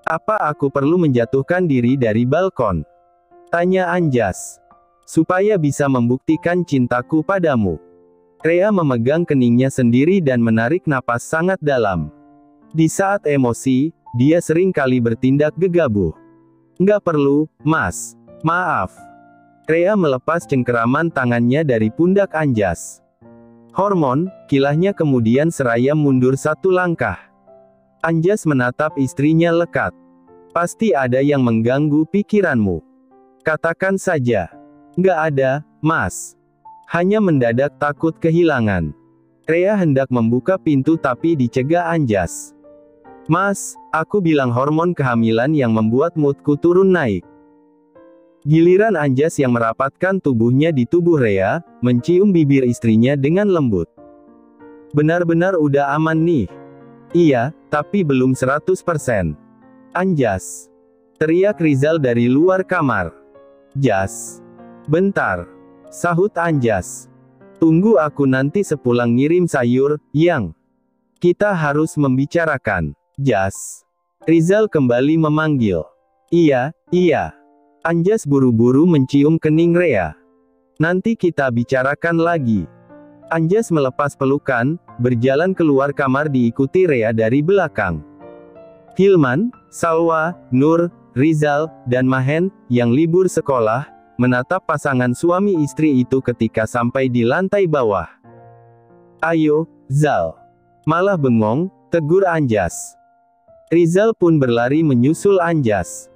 Apa aku perlu menjatuhkan diri dari balkon? Tanya Anjas. Supaya bisa membuktikan cintaku padamu. Rea memegang keningnya sendiri dan menarik napas sangat dalam. Di saat emosi, dia sering kali bertindak gegabah. Nggak perlu, Mas. Maaf. Rea melepas cengkeraman tangannya dari pundak Anjas. Hormon, kilahnya kemudian seraya mundur satu langkah. Anjas menatap istrinya lekat. Pasti ada yang mengganggu pikiranmu. Katakan saja. Nggak ada, Mas. Hanya mendadak takut kehilangan. Rea hendak membuka pintu tapi dicegah Anjas. Mas, aku bilang hormon kehamilan yang membuat moodku turun naik. Giliran Anjas yang merapatkan tubuhnya di tubuh Rea, mencium bibir istrinya dengan lembut. Benar-benar udah aman nih. Iya, tapi belum 100%. Anjas. Teriak Rizal dari luar kamar. Jas. Bentar. Sahut Anjas. Tunggu aku nanti sepulang ngirim sayur, Yang. Kita harus membicarakan. Jas. Rizal kembali memanggil. Iya. Anjas buru-buru mencium kening Rea. Nanti kita bicarakan lagi. Anjas melepas pelukan, berjalan keluar kamar diikuti Rea dari belakang. Hilman, Salwa, Nur, Rizal, dan Mahen, yang libur sekolah, menatap pasangan suami istri itu ketika sampai di lantai bawah. Ayo, Zal. Malah bengong, tegur Anjas. Rizal pun berlari menyusul Anjas.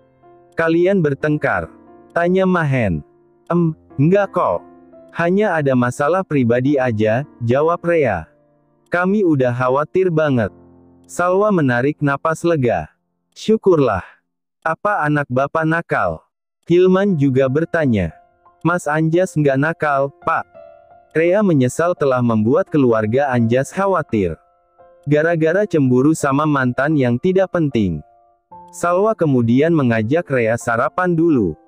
Kalian bertengkar? Tanya Mahen. Enggak kok. Hanya ada masalah pribadi aja, jawab Rea. Kami udah khawatir banget. Salwa menarik napas lega. Syukurlah. Apa anak bapak nakal? Hilman juga bertanya. Mas Anjas nggak nakal, Pak. Rea menyesal telah membuat keluarga Anjas khawatir. Gara-gara cemburu sama mantan yang tidak penting. Salwa kemudian mengajak Rea sarapan dulu.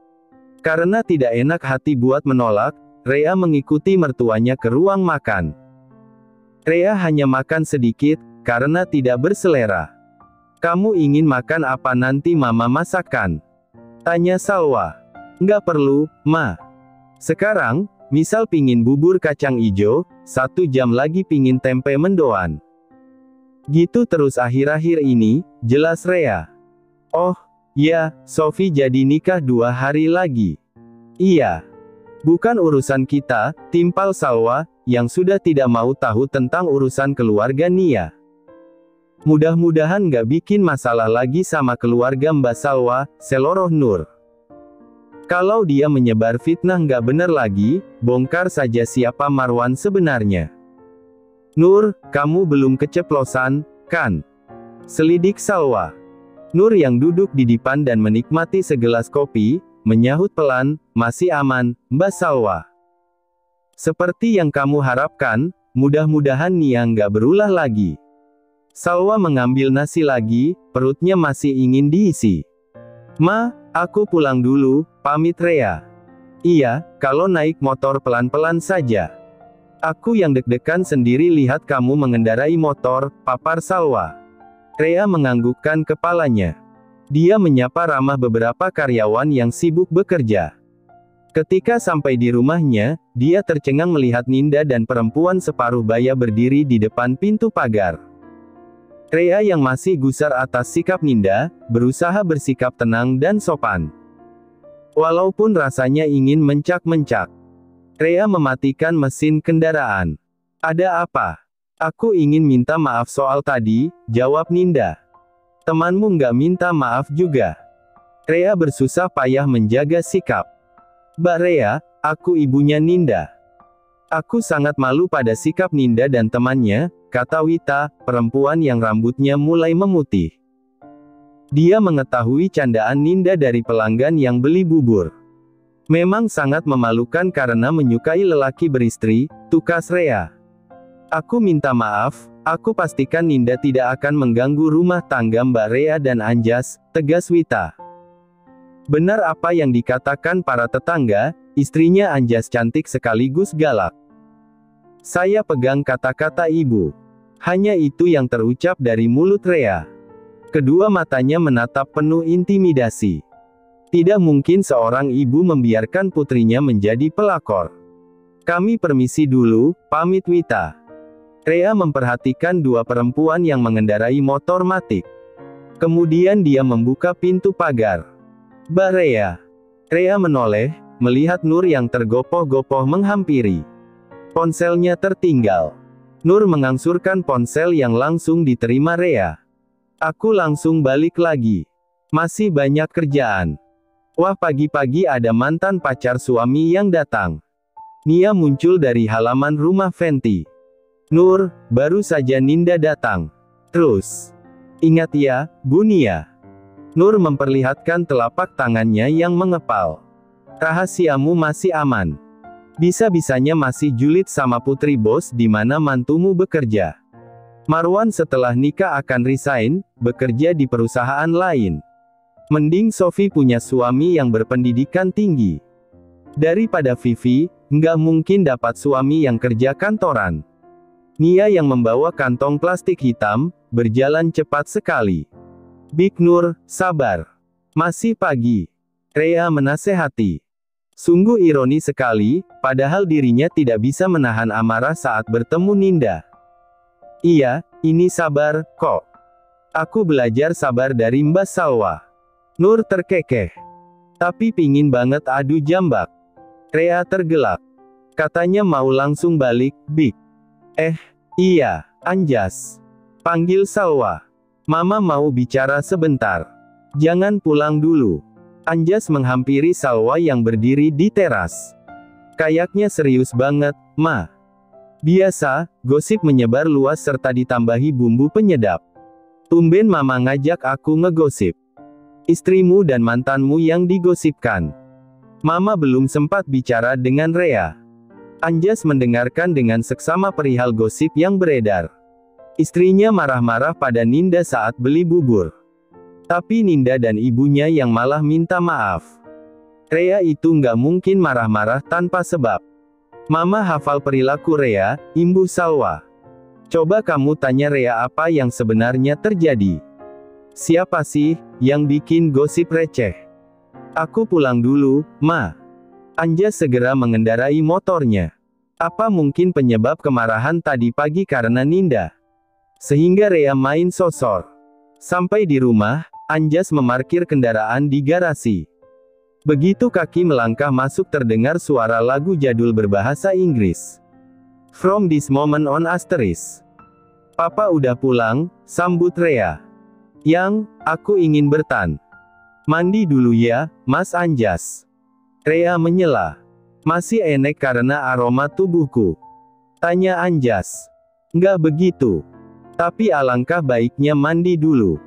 Karena tidak enak hati buat menolak, Rea mengikuti mertuanya ke ruang makan. Rea hanya makan sedikit, karena tidak berselera. Kamu ingin makan apa nanti mama masakan? Tanya Salwa. Nggak perlu, Ma. Sekarang, misal pingin bubur kacang ijo, 1 jam lagi pingin tempe mendoan. Gitu terus akhir-akhir ini, jelas Rea. Oh, ya, Sofi jadi nikah 2 hari lagi. Iya. Bukan urusan kita, timpal Salwa, yang sudah tidak mau tahu tentang urusan keluarga Nia. Mudah-mudahan nggak bikin masalah lagi sama keluarga Mbak Salwa, seloroh Nur. Kalau dia menyebar fitnah nggak bener lagi, bongkar saja siapa Marwan sebenarnya. Nur, kamu belum keceplosan, kan? Selidik Salwa. Nur yang duduk di depan dan menikmati segelas kopi, menyahut pelan, masih aman, Mbak Salwa. Seperti yang kamu harapkan, mudah-mudahan Nia nggak berulah lagi. Salwa mengambil nasi lagi, perutnya masih ingin diisi. Ma, aku pulang dulu, pamit Rea. Iya, kalau naik motor pelan-pelan saja. Aku yang deg-degan sendiri lihat kamu mengendarai motor, papar Salwa. Rea menganggukkan kepalanya. Dia menyapa ramah beberapa karyawan yang sibuk bekerja. Ketika sampai di rumahnya, dia tercengang melihat Ninda dan perempuan separuh baya berdiri di depan pintu pagar. Rea yang masih gusar atas sikap Ninda, berusaha bersikap tenang dan sopan. Walaupun rasanya ingin mencak-mencak. Rea mematikan mesin kendaraan. Ada apa? Aku ingin minta maaf soal tadi, jawab Ninda. Temanmu nggak minta maaf juga. Rea bersusah payah menjaga sikap. Mbak Rea, aku ibunya Ninda. Aku sangat malu pada sikap Ninda dan temannya, kata Wita, perempuan yang rambutnya mulai memutih. Dia mengetahui candaan Ninda dari pelanggan yang beli bubur. Memang sangat memalukan karena menyukai lelaki beristri, tukas Rea. Aku minta maaf, aku pastikan Ninda tidak akan mengganggu rumah tangga Mbak Rea dan Anjas, tegas Wita. Benar apa yang dikatakan para tetangga, istrinya Anjas cantik sekaligus galak. Saya pegang kata-kata ibu. Hanya itu yang terucap dari mulut Rea. Kedua matanya menatap penuh intimidasi. Tidak mungkin seorang ibu membiarkan putrinya menjadi pelakor. Kami permisi dulu, pamit Wita. Rhea memperhatikan dua perempuan yang mengendarai motor matic. Kemudian dia membuka pintu pagar. Mbak Rhea. Rhea menoleh, melihat Nur yang tergopoh-gopoh menghampiri. Ponselnya tertinggal. Nur mengangsurkan ponsel yang langsung diterima Rhea. Aku langsung balik lagi. Masih banyak kerjaan. Wah, pagi-pagi ada mantan pacar suami yang datang. Nia muncul dari halaman rumah Fenty. Nur, baru saja Ninda datang. Terus. Ingat ya, Bu Nia. Nur memperlihatkan telapak tangannya yang mengepal. Rahasiamu masih aman. Bisa-bisanya masih julid sama putri bos di mana mantumu bekerja. Marwan setelah nikah akan resign, bekerja di perusahaan lain. Mending Sophie punya suami yang berpendidikan tinggi. Daripada Vivi, nggak mungkin dapat suami yang kerja kantoran. Nia yang membawa kantong plastik hitam, berjalan cepat sekali. Big Nur, sabar. Masih pagi. Rhea menasehati. Sungguh ironi sekali, padahal dirinya tidak bisa menahan amarah saat bertemu Ninda. Iya, ini sabar, kok. Aku belajar sabar dari Mbak Salwa. Nur terkekeh. Tapi pingin banget adu jambak. Rhea tergelak. Katanya mau langsung balik, Big. Iya, Anjas. Panggil Salwa. Mama mau bicara sebentar. Jangan pulang dulu. Anjas menghampiri Salwa yang berdiri di teras. Kayaknya serius banget, Ma. Biasa, gosip menyebar luas serta ditambahi bumbu penyedap. Tumben Mama ngajak aku ngegosip. Istrimu dan mantanmu yang digosipkan. Mama belum sempat bicara dengan Rhea. Anjas mendengarkan dengan seksama perihal gosip yang beredar. Istrinya marah-marah pada Ninda saat beli bubur. Tapi Ninda dan ibunya yang malah minta maaf. Rhea itu nggak mungkin marah-marah tanpa sebab. Mama hafal perilaku Rhea, imbuh Salwa. Coba kamu tanya Rhea apa yang sebenarnya terjadi. Siapa sih yang bikin gosip receh? Aku pulang dulu, Ma. Anjas segera mengendarai motornya. Apa mungkin penyebab kemarahan tadi pagi karena Ninda? Sehingga Rhea main sosor. Sampai di rumah, Anjas memarkir kendaraan di garasi. Begitu kaki melangkah masuk terdengar suara lagu jadul berbahasa Inggris. From this moment on asterisk. Papa udah pulang, sambut Rhea. Yang, aku ingin bertan. Mandi dulu ya, Mas Anjas. Rhea menyela. Masih enek karena aroma tubuhku. Tanya Anjas. Nggak begitu. Tapi alangkah baiknya mandi dulu.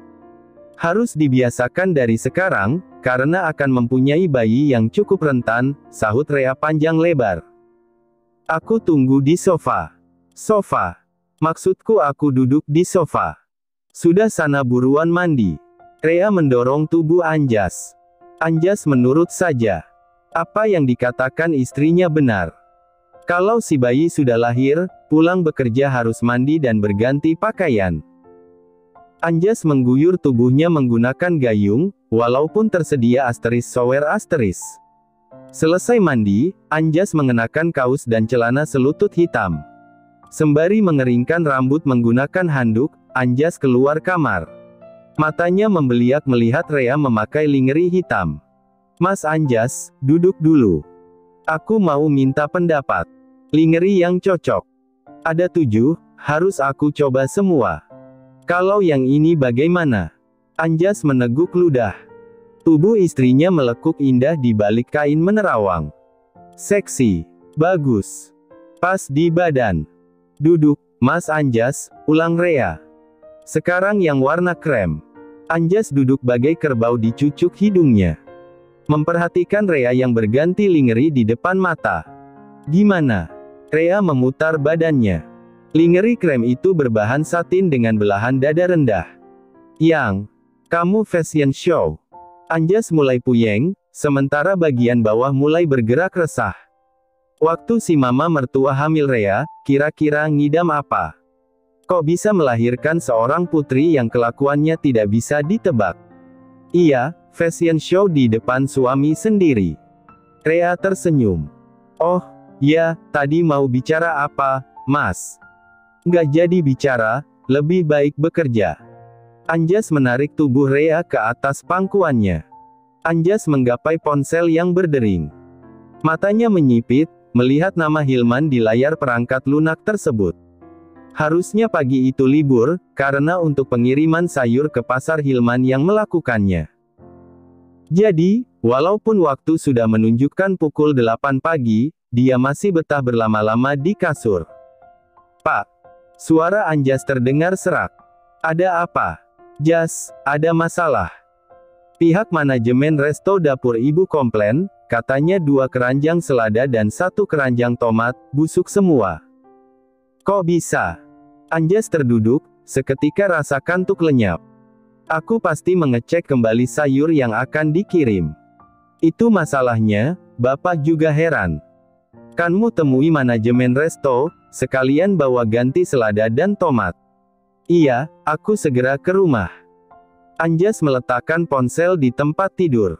Harus dibiasakan dari sekarang, karena akan mempunyai bayi yang cukup rentan, sahut Rhea panjang lebar. Aku tunggu di sofa. Sofa. Maksudku aku duduk di sofa. Sudah sana buruan mandi. Rhea mendorong tubuh Anjas. Anjas menurut saja. Apa yang dikatakan istrinya benar. Kalau si bayi sudah lahir, pulang bekerja harus mandi dan berganti pakaian. Anjas mengguyur tubuhnya menggunakan gayung, walaupun tersedia shower. Selesai mandi, Anjas mengenakan kaos dan celana selutut hitam. Sembari mengeringkan rambut menggunakan handuk, Anjas keluar kamar. Matanya membeliak melihat Rhea memakai lingerie hitam. Mas Anjas, duduk dulu. Aku mau minta pendapat. Lingerie yang cocok. Ada 7, harus aku coba semua. Kalau yang ini bagaimana? Anjas meneguk ludah. Tubuh istrinya melekuk indah di balik kain menerawang. Seksi. Bagus. Pas di badan. Duduk, Mas Anjas, ulang Rhea. Sekarang yang warna krem. Anjas duduk bagai kerbau dicucuk hidungnya. Memperhatikan Rhea yang berganti lingerie di depan mata. Gimana? Rhea memutar badannya. Lingerie krem itu berbahan satin dengan belahan dada rendah. Yang, kamu fashion show. Anjas mulai puyeng, sementara bagian bawah mulai bergerak resah. Waktu si mama mertua hamil Rhea, kira-kira ngidam apa? Kok bisa melahirkan seorang putri yang kelakuannya tidak bisa ditebak? Iya, fashion show di depan suami sendiri. Rea tersenyum. Oh, ya, tadi mau bicara apa, Mas? Nggak jadi bicara, lebih baik bekerja. Anjas menarik tubuh Rea ke atas pangkuannya. Anjas menggapai ponsel yang berdering. Matanya menyipit, melihat nama Hilman di layar perangkat lunak tersebut. Harusnya pagi itu libur, karena untuk pengiriman sayur ke pasar Hilman yang melakukannya. Jadi, walaupun waktu sudah menunjukkan pukul 8 pagi, dia masih betah berlama-lama di kasur. Pak. Suara Anjas terdengar serak. Ada apa? Jas, ada masalah. Pihak manajemen resto dapur ibu komplain, katanya 2 keranjang selada dan 1 keranjang tomat, busuk semua. Kok bisa? Anjas terduduk, seketika rasa kantuk lenyap. Aku pasti mengecek kembali sayur yang akan dikirim. Itu masalahnya, Bapak juga heran. Kanmu temui manajemen resto, sekalian bawa ganti selada dan tomat. Iya, aku segera ke rumah. Anjas meletakkan ponsel di tempat tidur.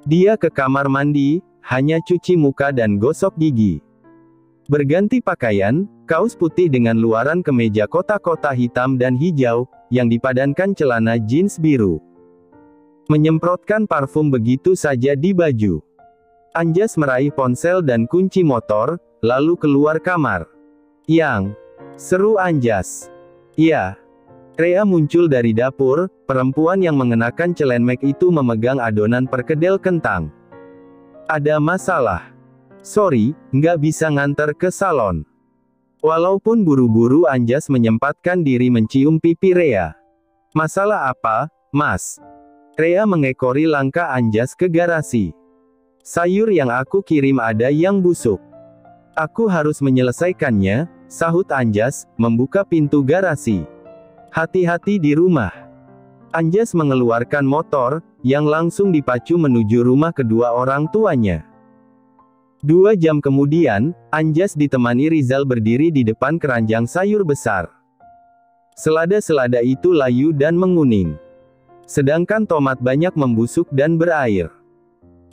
Dia ke kamar mandi, hanya cuci muka dan gosok gigi. Berganti pakaian, kaos putih dengan luaran kemeja kotak-kotak hitam dan hijau, yang dipadankan celana jeans biru. Menyemprotkan parfum begitu saja di baju. Anjas meraih ponsel dan kunci motor, lalu keluar kamar. Yang, seru Anjas. Iya. Rea muncul dari dapur, perempuan yang mengenakan celemek itu memegang adonan perkedel kentang. Ada masalah. Sorry, nggak bisa nganter ke salon. Walaupun buru-buru Anjas menyempatkan diri mencium pipi Rea. Masalah apa, Mas? Rea mengekori langkah Anjas ke garasi. Sayur yang aku kirim ada yang busuk. Aku harus menyelesaikannya, sahut Anjas, membuka pintu garasi. Hati-hati di rumah. Anjas mengeluarkan motor, yang langsung dipacu menuju rumah kedua orang tuanya. 2 jam kemudian, Anjas ditemani Rizal berdiri di depan keranjang sayur besar. Selada-selada itu layu dan menguning. Sedangkan tomat banyak membusuk dan berair.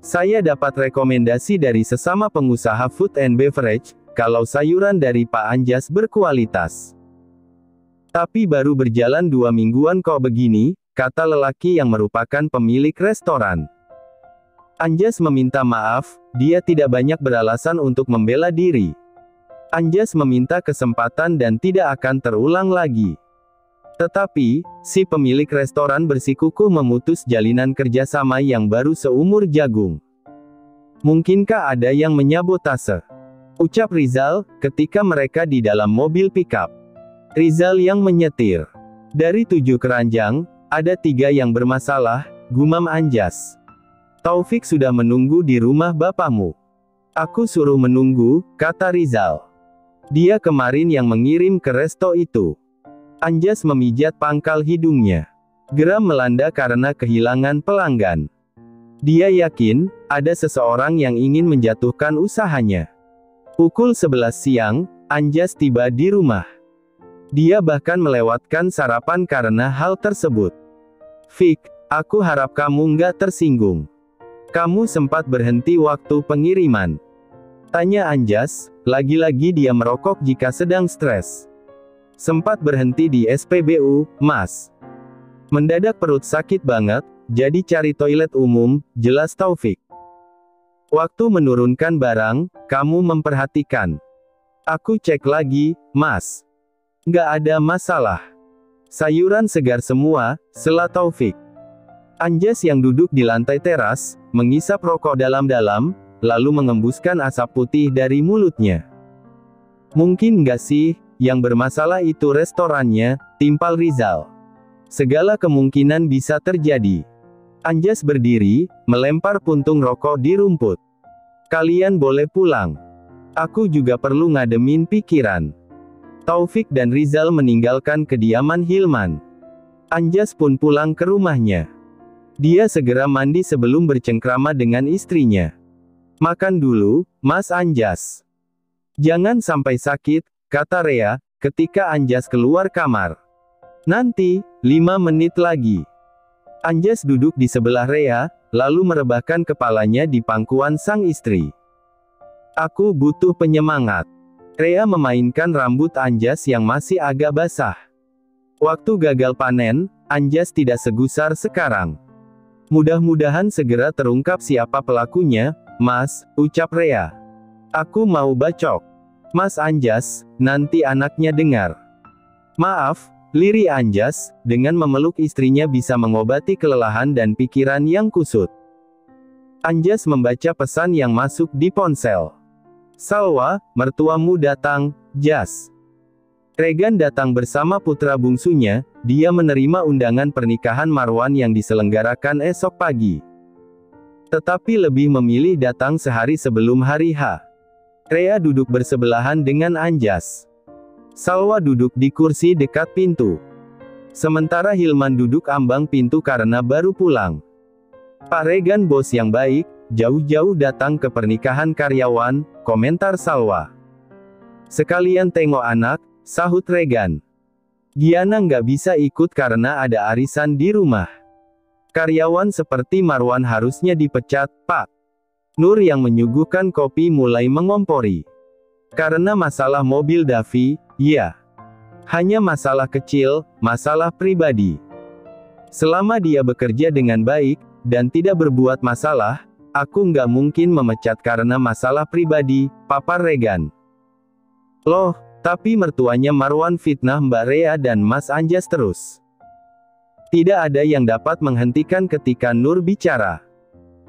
Saya dapat rekomendasi dari sesama pengusaha food and beverage, kalau sayuran dari Pak Anjas berkualitas. Tapi baru berjalan 2 mingguan kok begini, kata lelaki yang merupakan pemilik restoran. Anjas meminta maaf, dia tidak banyak beralasan untuk membela diri. Anjas meminta kesempatan dan tidak akan terulang lagi. Tetapi, si pemilik restoran bersikukuh memutus jalinan kerjasama yang baru seumur jagung. Mungkinkah ada yang menyabotase? Ucap Rizal, ketika mereka di dalam mobil pickup. Rizal yang menyetir. Dari 7 keranjang, ada 3 yang bermasalah, gumam Anjas. Taufik sudah menunggu di rumah bapakmu. Aku suruh menunggu, kata Rizal. Dia kemarin yang mengirim ke resto itu. Anjas memijat pangkal hidungnya. Geram melanda karena kehilangan pelanggan. Dia yakin, ada seseorang yang ingin menjatuhkan usahanya. Pukul 11 siang, Anjas tiba di rumah. Dia bahkan melewatkan sarapan karena hal tersebut. Fik, aku harap kamu nggak tersinggung. Kamu sempat berhenti waktu pengiriman. Tanya Anjas, lagi-lagi dia merokok jika sedang stres. Sempat berhenti di SPBU, Mas. Mendadak perut sakit banget, jadi cari toilet umum, jelas Taufik. Waktu menurunkan barang, kamu memperhatikan. Aku cek lagi, Mas. Nggak ada masalah. Sayuran segar semua, sela Taufik. Anjas yang duduk di lantai teras, mengisap rokok dalam-dalam, lalu mengembuskan asap putih dari mulutnya. Mungkin nggak sih, yang bermasalah itu restorannya, timpal Rizal. Segala kemungkinan bisa terjadi. Anjas berdiri, melempar puntung rokok di rumput. Kalian boleh pulang. Aku juga perlu ngademin pikiran. Taufik dan Rizal meninggalkan kediaman Hilman. Anjas pun pulang ke rumahnya. Dia segera mandi sebelum bercengkrama dengan istrinya. Makan dulu, Mas Anjas. Jangan sampai sakit, kata Rea, ketika Anjas keluar kamar. Nanti, 5 menit lagi. Anjas duduk di sebelah Rea, lalu merebahkan kepalanya di pangkuan sang istri. Aku butuh penyemangat. Rea memainkan rambut Anjas yang masih agak basah. Waktu gagal panen, Anjas tidak segusar sekarang. Mudah-mudahan segera terungkap siapa pelakunya, Mas, ucap Rea. Aku mau bacok. Mas Anjas, nanti anaknya dengar. Maaf, lirih Anjas, dengan memeluk istrinya bisa mengobati kelelahan dan pikiran yang kusut. Anjas membaca pesan yang masuk di ponsel. Salwa, mertuamu datang, Jas. Regan datang bersama putra bungsunya, dia menerima undangan pernikahan Marwan yang diselenggarakan esok pagi. Tetapi lebih memilih datang sehari sebelum hari H. Rea duduk bersebelahan dengan Anjas. Salwa duduk di kursi dekat pintu. Sementara Hilman duduk ambang pintu karena baru pulang. Pak Regan bos yang baik, jauh-jauh datang ke pernikahan karyawan, komentar Salwa. Sekalian tengok anak, sahut Regan. Giana nggak bisa ikut karena ada arisan di rumah. Karyawan seperti Marwan harusnya dipecat, Pak. Nur yang menyuguhkan kopi mulai mengompori. Karena masalah mobil Davi, ya. Hanya masalah kecil, masalah pribadi. Selama dia bekerja dengan baik, dan tidak berbuat masalah, aku nggak mungkin memecat karena masalah pribadi, papar Regan. Loh, tapi mertuanya Marwan fitnah Mbak Rea dan Mas Anjas terus. Tidak ada yang dapat menghentikan ketika Nur bicara.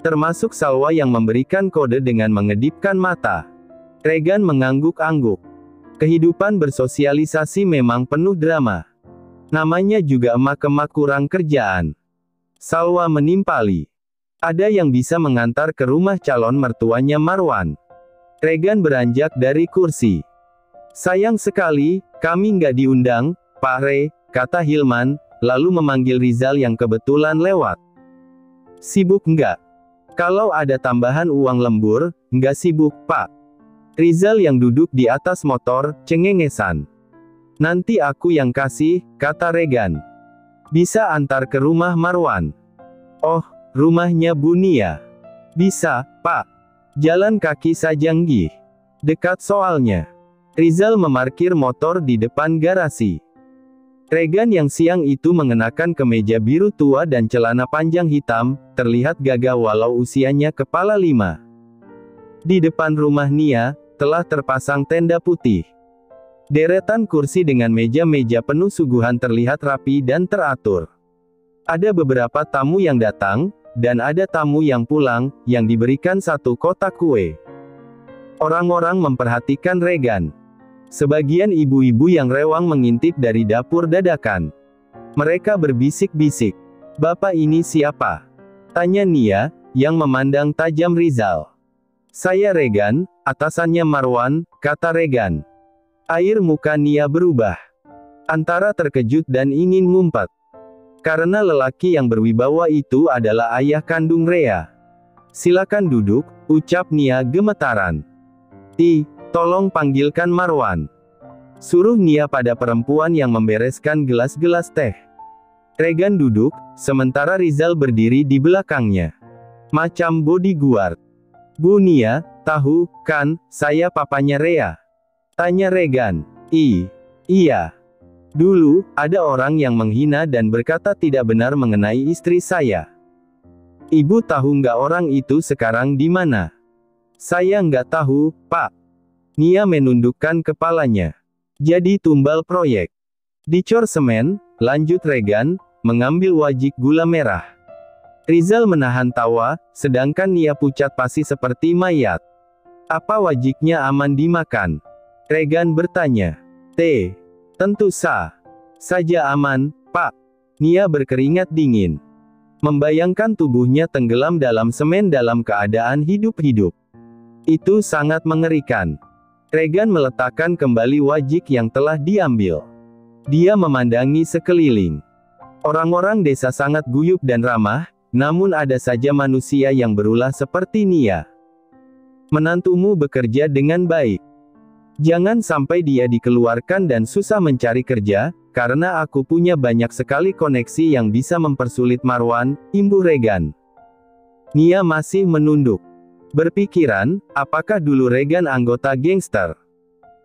Termasuk Salwa yang memberikan kode dengan mengedipkan mata. Regan mengangguk-angguk. Kehidupan bersosialisasi memang penuh drama. Namanya juga emak-emak kurang kerjaan. Salwa menimpali. Ada yang bisa mengantar ke rumah calon mertuanya Marwan. Regan beranjak dari kursi. Sayang sekali, kami nggak diundang, Pak Re, kata Hilman, lalu memanggil Rizal yang kebetulan lewat. Sibuk nggak? Kalau ada tambahan uang lembur, nggak sibuk, Pak. Rizal yang duduk di atas motor, cengengesan. Nanti aku yang kasih, kata Regan. Bisa antar ke rumah Marwan. Oh, rumahnya Bu Nia. Bisa, Pak. Jalan kaki saja nggih. Dekat soalnya. Rizal memarkir motor di depan garasi. Regan yang siang itu mengenakan kemeja biru tua dan celana panjang hitam, terlihat gagah walau usianya kepala 5. Di depan rumah Nia, telah terpasang tenda putih. Deretan kursi dengan meja-meja penuh suguhan terlihat rapi dan teratur. Ada beberapa tamu yang datang, dan ada tamu yang pulang, yang diberikan satu kotak kue. Orang-orang memperhatikan Regan. Sebagian ibu-ibu yang rewang mengintip dari dapur dadakan. Mereka berbisik-bisik. Bapak ini siapa? Tanya Nia, yang memandang tajam Rizal. Saya Regan, atasannya Marwan, kata Regan. Air muka Nia berubah. Antara terkejut dan ingin ngumpet. Karena lelaki yang berwibawa itu adalah ayah kandung Rea. Silakan duduk, ucap Nia gemetaran. Tolong panggilkan Marwan. Suruh Nia pada perempuan yang membereskan gelas-gelas teh. Regan duduk, sementara Rizal berdiri di belakangnya. Macam bodyguard. Bu Nia, tahu, kan, saya papanya Rea? Tanya Regan. Iya. Dulu, ada orang yang menghina dan berkata tidak benar mengenai istri saya. Ibu tahu nggak orang itu sekarang di mana? Saya nggak tahu, Pak. Nia menundukkan kepalanya. Jadi tumbal proyek. Dicor semen, lanjut Regan, mengambil wajik gula merah. Rizal menahan tawa, sedangkan Nia pucat pasi seperti mayat. Apa wajiknya aman dimakan? Regan bertanya. Tentu saja aman, Pak. Nia berkeringat dingin. Membayangkan tubuhnya tenggelam dalam semen dalam keadaan hidup-hidup. Itu sangat mengerikan. Regan meletakkan kembali wajik yang telah diambil. Dia memandangi sekeliling. Orang-orang desa sangat guyup dan ramah, namun ada saja manusia yang berulah seperti Nia. Menantumu bekerja dengan baik. Jangan sampai dia dikeluarkan dan susah mencari kerja, karena aku punya banyak sekali koneksi yang bisa mempersulit Marwan, imbuh Regan. Nia masih menunduk. Berpikiran, apakah dulu Regan anggota gangster?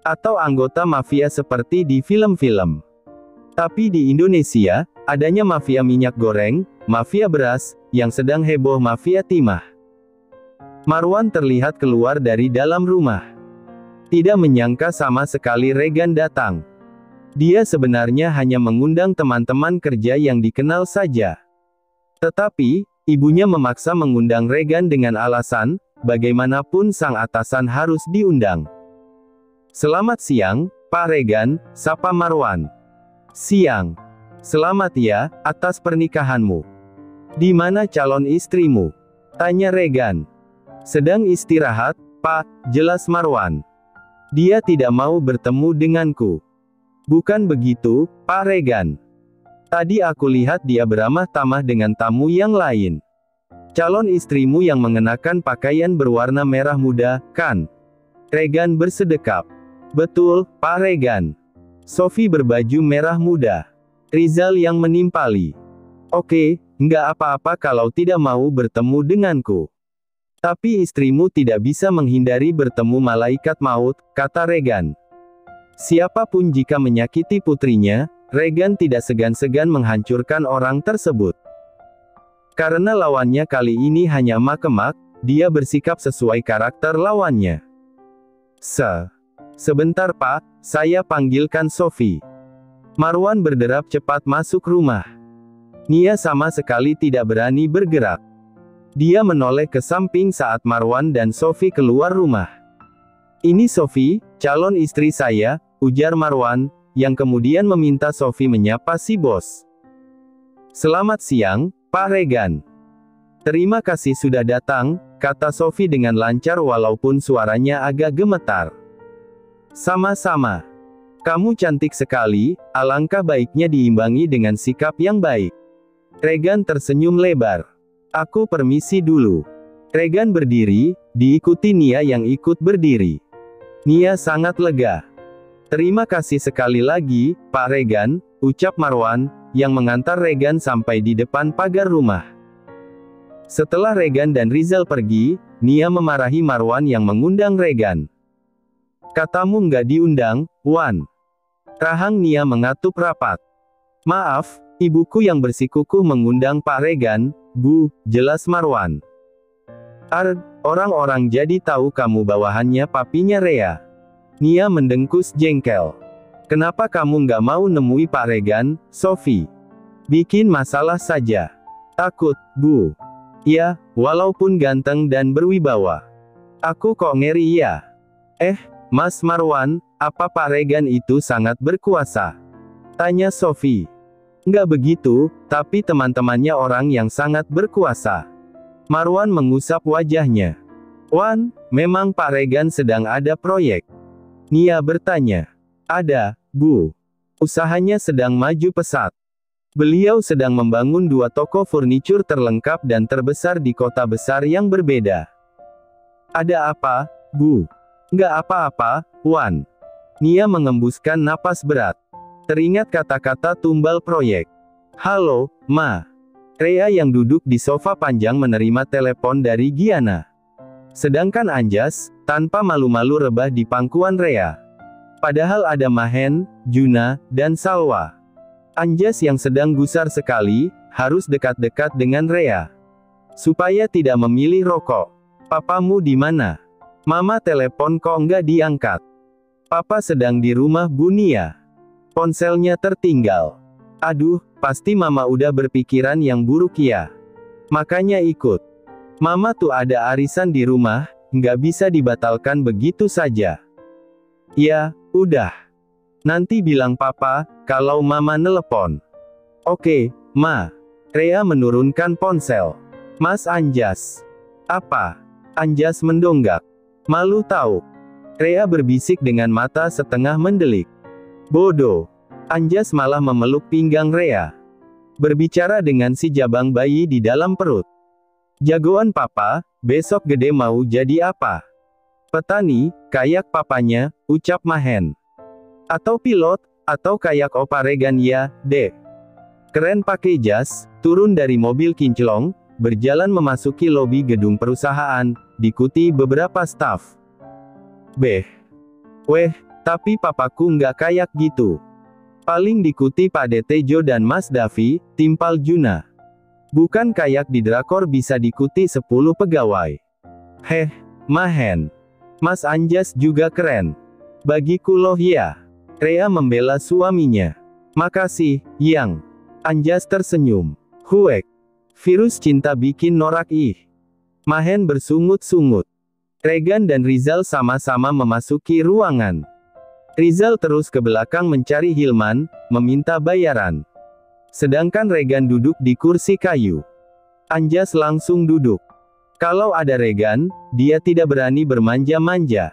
Atau anggota mafia seperti di film-film? Tapi di Indonesia, adanya mafia minyak goreng, mafia beras, yang sedang heboh mafia timah. Marwan terlihat keluar dari dalam rumah. Tidak menyangka sama sekali Regan datang. Dia sebenarnya hanya mengundang teman-teman kerja yang dikenal saja. Tetapi, ibunya memaksa mengundang Regan dengan alasan, bagaimanapun sang atasan harus diundang. "Selamat siang, Pak Regan," sapa Marwan. "Siang. Selamat ya, atas pernikahanmu. Di mana calon istrimu?" tanya Regan. "Sedang istirahat, Pak," jelas Marwan. "Dia tidak mau bertemu denganku." "Bukan begitu, Pak Regan. Tadi aku lihat dia beramah tamah dengan tamu yang lain. Calon istrimu yang mengenakan pakaian berwarna merah muda, kan?" Regan bersedekap. "Betul, Pak Regan. Sophie berbaju merah muda. Rizal yang menimpali." "Oke, nggak apa-apa kalau tidak mau bertemu denganku. Tapi istrimu tidak bisa menghindari bertemu malaikat maut," kata Regan. Siapapun jika menyakiti putrinya, Regan tidak segan-segan menghancurkan orang tersebut. Karena lawannya kali ini hanya Makemak, dia bersikap sesuai karakter lawannya. Sebentar Pak, saya panggilkan Sophie." Marwan berderap cepat masuk rumah. Nia sama sekali tidak berani bergerak. Dia menoleh ke samping saat Marwan dan Sophie keluar rumah. "Ini Sophie, calon istri saya," ujar Marwan, yang kemudian meminta Sophie menyapa si bos. "Selamat siang, Pak Regan." "Terima kasih sudah datang," kata Sophie dengan lancar walaupun suaranya agak gemetar. "Sama-sama. Kamu cantik sekali, alangkah baiknya diimbangi dengan sikap yang baik." Regan tersenyum lebar. "Aku permisi dulu." Regan berdiri, diikuti Nia yang ikut berdiri. Nia sangat lega. "Terima kasih sekali lagi, Pak Regan," ucap Marwan, yang mengantar Regan sampai di depan pagar rumah. Setelah Regan dan Rizal pergi, Nia memarahi Marwan yang mengundang Regan. "Katamu nggak diundang, Wan." Rahang Nia mengatup rapat. "Maaf, ibuku yang bersikukuh mengundang Pak Regan, Bu," jelas Marwan. Orang-orang jadi tahu kamu bawahannya papinya Rea." Nia mendengkus jengkel. "Kenapa kamu nggak mau nemui Pak Regan, Sophie? Bikin masalah saja." "Takut, Bu." "Ya, walaupun ganteng dan berwibawa. Aku kok ngeri ya." Mas Marwan, apa Pak Regan itu sangat berkuasa?" tanya Sophie. "Nggak begitu, tapi teman-temannya orang yang sangat berkuasa." Marwan mengusap wajahnya. "Wan, memang Pak Regan sedang ada proyek?" Nia bertanya. "Ada, Bu. Usahanya sedang maju pesat. Beliau sedang membangun 2 toko furnitur terlengkap dan terbesar di kota besar yang berbeda." "Ada apa, Bu?" "Nggak apa-apa, Wan." Nia mengembuskan napas berat. Teringat kata-kata tumbal proyek. "Halo, Ma." Rea yang duduk di sofa panjang menerima telepon dari Giana. Sedangkan Anjas, tanpa malu-malu rebah di pangkuan Rea. Padahal ada Mahen, Juna, dan Salwa. Anjas yang sedang gusar sekali, harus dekat-dekat dengan Rea. Supaya tidak memilih rokok. "Papamu di mana? Mama telepon kok nggak diangkat." "Papa sedang di rumah Bu Nia. Ponselnya tertinggal." "Aduh, pasti Mama udah berpikiran yang buruk ya. Makanya ikut. Mama tuh ada arisan di rumah, nggak bisa dibatalkan begitu saja." "Ya, udah. Nanti bilang Papa, kalau Mama nelepon." "Oke, Ma." Rea menurunkan ponsel. "Mas Anjas." "Apa?" Anjas mendonggak. "Malu tahu." Rea berbisik dengan mata setengah mendelik. "Bodoh." Anjas malah memeluk pinggang Rea. Berbicara dengan si jabang bayi di dalam perut. "Jagoan Papa, besok gede mau jadi apa?" Petani, kayak papanya, ucap Mahen. Atau pilot, atau kayak Opa Regan ya, dek. Keren pakai jas, turun dari mobil kinclong, berjalan memasuki lobi gedung perusahaan, diikuti beberapa staf. Beh. Weh, tapi papaku nggak kayak gitu. Paling diikuti Pak Tejo dan Mas Davi, timpal Juna. Bukan kayak di drakor bisa diikuti 10 pegawai. Heh, Mahen. Mas Anjas juga keren. Bagiku loh ya. Rea membela suaminya. Makasih, Yang. Anjas tersenyum. Huek. Virus cinta bikin norak ih. Mahen bersungut-sungut. Regan dan Rizal sama-sama memasuki ruangan. Rizal terus ke belakang mencari Hilman, meminta bayaran. Sedangkan Regan duduk di kursi kayu. Anjas langsung duduk. Kalau ada Regan, dia tidak berani bermanja-manja.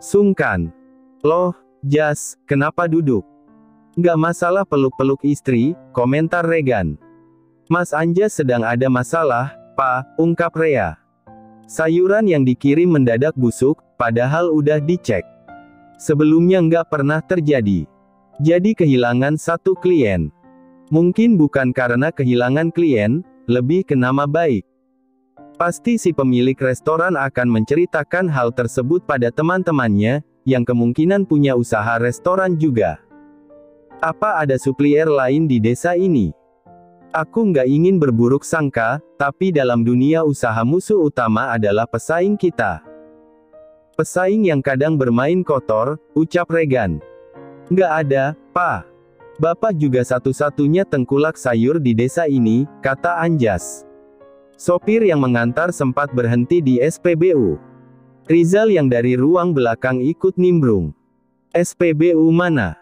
Sungkan. Loh, Jas, kenapa duduk? Nggak masalah peluk-peluk istri, komentar Regan. Mas Anjas sedang ada masalah, Pak, ungkap Rea. Sayuran yang dikirim mendadak busuk, padahal udah dicek. Sebelumnya nggak pernah terjadi. Jadi kehilangan satu klien. Mungkin bukan karena kehilangan klien, lebih ke nama baik. Pasti si pemilik restoran akan menceritakan hal tersebut pada teman-temannya, yang kemungkinan punya usaha restoran juga. Apa ada supplier lain di desa ini? Aku nggak ingin berburuk sangka, tapi dalam dunia usaha musuh utama adalah pesaing kita. Pesaing yang kadang bermain kotor, ucap Regan. Nggak ada, Pak. Bapak juga satu-satunya tengkulak sayur di desa ini, kata Anjas. Sopir yang mengantar sempat berhenti di SPBU. Rizal yang dari ruang belakang ikut nimbrung. SPBU mana?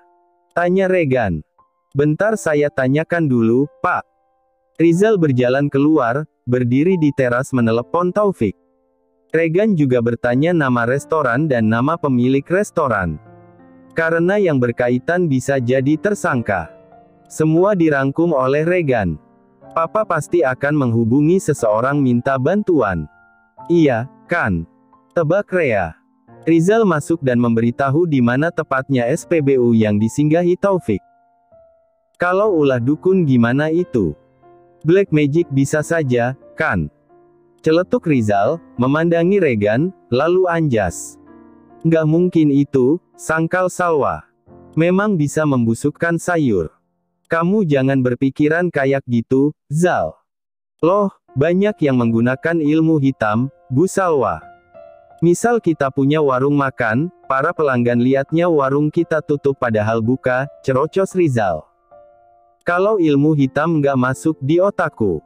Tanya Regan. Bentar saya tanyakan dulu, Pak. Rizal berjalan keluar, berdiri di teras menelepon Taufik. Regan juga bertanya nama restoran dan nama pemilik restoran. Karena yang berkaitan bisa jadi tersangka. Semua dirangkum oleh Regan. Papa pasti akan menghubungi seseorang minta bantuan. Iya, kan? Tebak Rea. Rizal masuk dan memberitahu di mana tepatnya SPBU yang disinggahi Taufik. Kalau ulah dukun gimana itu? Black magic bisa saja, kan? Celetuk Rizal, memandangi Regan, lalu Anjas. Nggak mungkin itu, sangkal Salwa. Memang bisa membusukkan sayur. Kamu jangan berpikiran kayak gitu, Zal. Loh, banyak yang menggunakan ilmu hitam, Bu Salwa. Misal kita punya warung makan, para pelanggan lihatnya warung kita tutup padahal buka, cerocos Rizal. Kalau ilmu hitam nggak masuk di otakku.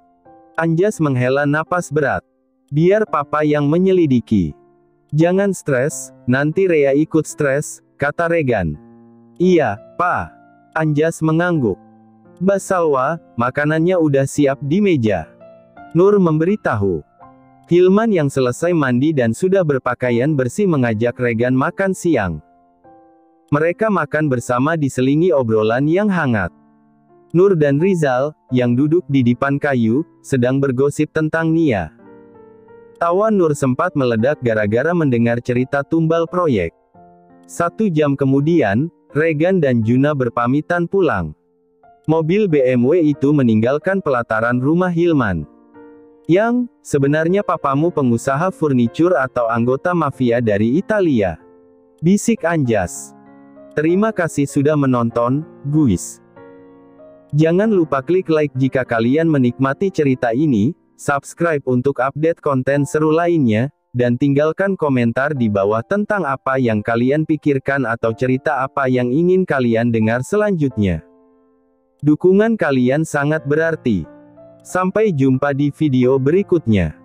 Anjas menghela napas berat. Biar papa yang menyelidiki. Jangan stres, nanti Rea ikut stres, kata Regan. Iya, Pak. Anjas mengangguk. Mbak Salwa, makanannya udah siap di meja. Nur memberitahu. Hilman yang selesai mandi dan sudah berpakaian bersih mengajak Regan makan siang. Mereka makan bersama diselingi obrolan yang hangat. Nur dan Rizal, yang duduk di dipan kayu, sedang bergosip tentang Nia. Tawa Nur sempat meledak gara-gara mendengar cerita tumbal proyek. 1 jam kemudian, Regan dan Juna berpamitan pulang. Mobil BMW itu meninggalkan pelataran rumah Hilman. Yang, sebenarnya papamu pengusaha furnitur atau anggota mafia dari Italia. Bisik Anjas. Terima kasih sudah menonton, guys. Jangan lupa klik like jika kalian menikmati cerita ini, subscribe untuk update konten seru lainnya, dan tinggalkan komentar di bawah tentang apa yang kalian pikirkan atau cerita apa yang ingin kalian dengar selanjutnya. Dukungan kalian sangat berarti. Sampai jumpa di video berikutnya.